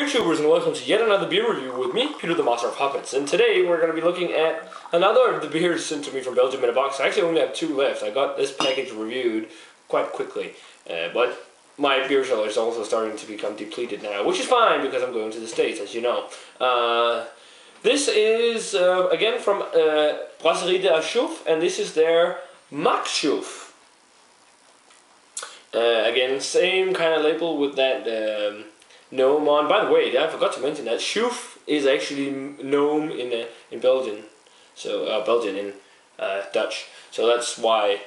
YouTubers, and welcome to yet another beer review with me, Peter the Master of Puppets. And today we're going to be looking at another of the beers sent to me from Belgium in a box. I actually only have 2 left. I got this package reviewed quite quickly, but my beer cellar is also starting to become depleted now, which is fine because I'm going to the States, as you know. This is, again, from Brasserie de Achouffe, and this is their Chouffe. Again, same kind of label with that gnome on. By the way, I forgot to mention that Chouffe is actually gnome in Belgium, so Belgian in Dutch. So that's why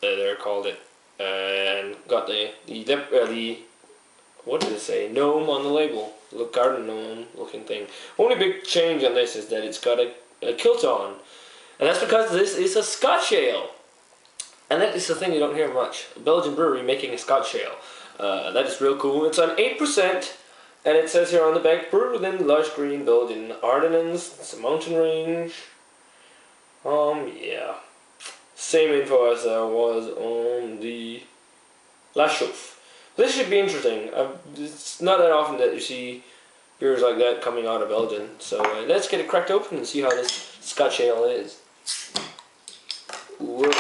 they're called it. And got the what did it say? Gnome on the label, the garden gnome looking thing. Only big change on this is that it's got a kilt on, and that's because this is a Scotch Ale. And that is the thing you don't hear much. A Belgian brewery making a Scotch Ale. That is real cool. It's on 8%, and it says here on the back, brewed within lush green Belgian Ardennes. It's a mountain range. Yeah. Same info as there was on the Achouffe. This should be interesting. It's not that often that you see beers like that coming out of Belgium. So let's get it cracked open and see how this Scotch Ale is. Whoa.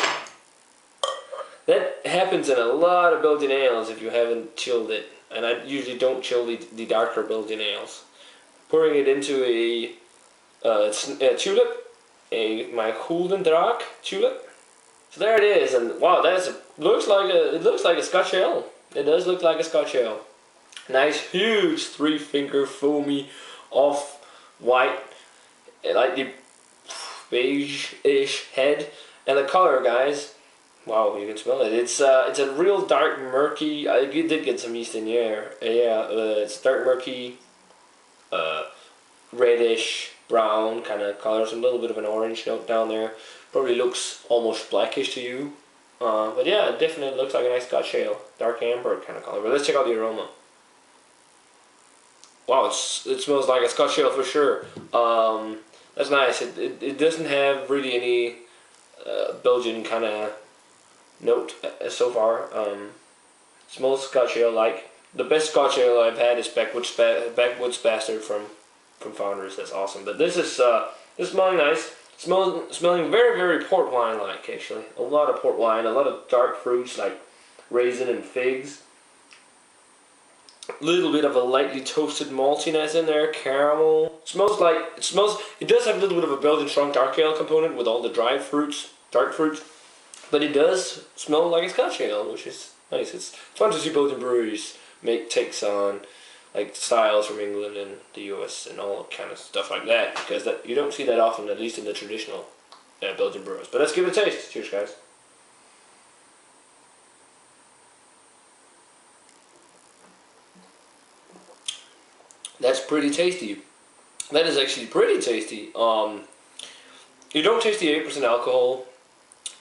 That happens in a lot of Belgian ales if you haven't chilled it. And I usually don't chill the darker Belgian ales. Pouring it into a tulip, my Golden Draak tulip. So there it is, and wow, it looks like a Scotch Ale. It does look like a Scotch Ale. Nice, huge 3-finger foamy off-white, like the beige-ish head, and the color, guys. Wow, you can smell it. It's a real dark murky. I did get some yeast in here. Yeah, it's dark murky, reddish brown kind of color. Some little bit of an orange note down there. Probably looks almost blackish to you. But yeah, it definitely looks like a nice Scotch Ale. Dark amber kind of color. But let's check out the aroma. Wow, it smells like a Scotch Ale for sure. That's nice. It doesn't have really any Belgian kind of note so far. Smells Scotch Ale like. The best Scotch Ale I've had is Backwoods Bastard from Founders. That's awesome. But this is smelling nice. Smelling very, very port wine like, actually. A lot of port wine, a lot of dark fruits like raisin and figs. A little bit of a lightly toasted maltiness in there, caramel. It does have a little bit of a Belgian strong dark ale component with all the dried fruits, dark fruits. But it does smell like a Scotch Ale, which is nice. It's fun to see Belgian breweries make takes on like styles from England and the US and all kind of stuff like that, because you don't see that often, at least in the traditional Belgian brewers. But let's give it a taste. Cheers, guys. That's pretty tasty. That is actually pretty tasty. You don't taste the 8% alcohol.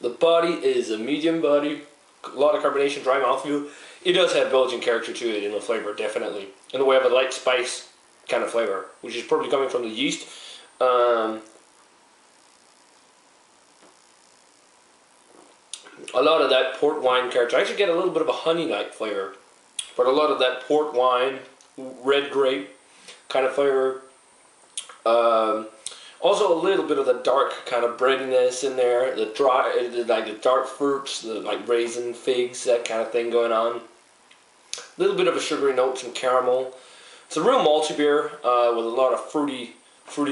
The body is a medium body, a lot of carbonation, dry mouthfeel. It does have Belgian character to it in the flavor, definitely. In the way of a light spice kind of flavor, which is probably coming from the yeast. A lot of that port wine character. I actually get a little bit of a honey-like flavor, but a lot of that port wine, red grape kind of flavor. Also a little bit of the dark kind of breadiness in there, the dark fruits, like raisin, figs, that kind of thing going on. A little bit of a sugary note, some caramel. It's a real malty beer with a lot of fruity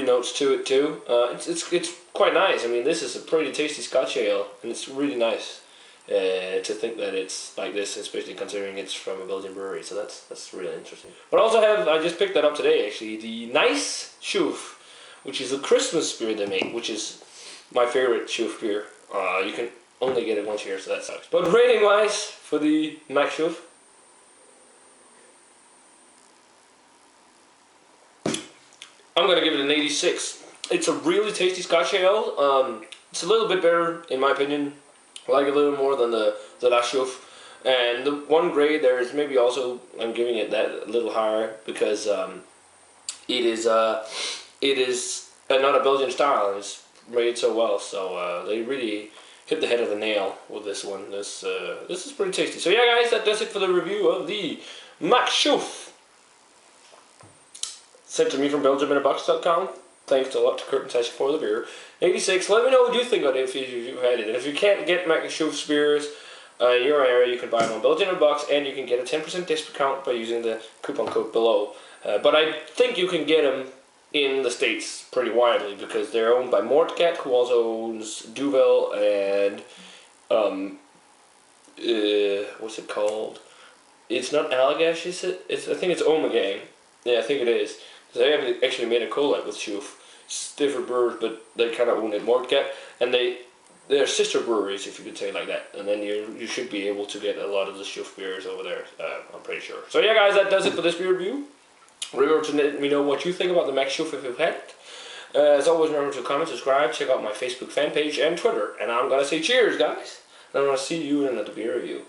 notes to it too. It's quite nice. I mean, this is a pretty tasty Scotch Ale, and it's really nice to think that it's like this, especially considering it's from a Belgian brewery. So that's really interesting. But I also I just picked that up today actually, the nice Chouffe, which is a Christmas beer they make, which is my favorite Chouffe beer. You can only get it once a year, so that sucks. But rating-wise, for the Chouffe, I'm going to give it an 86. It's a really tasty Scotch Ale. It's a little bit better, in my opinion. I like it a little more than the Achouffe. And the one grade there is maybe also, I'm giving it that a little higher because it is not a Belgian style, and it's made so well. So they really hit the head of the nail with this one. This is pretty tasty. So yeah, guys, that does it for the review of the Chouffe. sent to me from BelgiumInAbox.com. Thanks a lot to Kurt and Sasha for the beer. 86. Let me know what you think of it if you've had it. And if you can't get Achouffe beers in your area, you can buy them on Belgium in a Box, and you can get a 10% discount by using the coupon code below. But I think you can get them in the States pretty widely because they're owned by Moortgat, who also owns Duvel and what's it called? It's not Allagash, is it? I think it's Omegang. Yeah, I think it is. They have actually made a collab with Chouffe. It's different brewers, but they kind of own it, Moortgat, and they're sister breweries, if you could say it like that. And then you should be able to get a lot of the Chouffe beers over there. I'm pretty sure. So yeah, guys, that does it for this beer review. Remember to let me know what you think about the Achouffe if you've had it. As always, remember to comment, subscribe, check out my Facebook fan page and Twitter. And I'm gonna say cheers, guys. And I'm gonna see you in another beer review.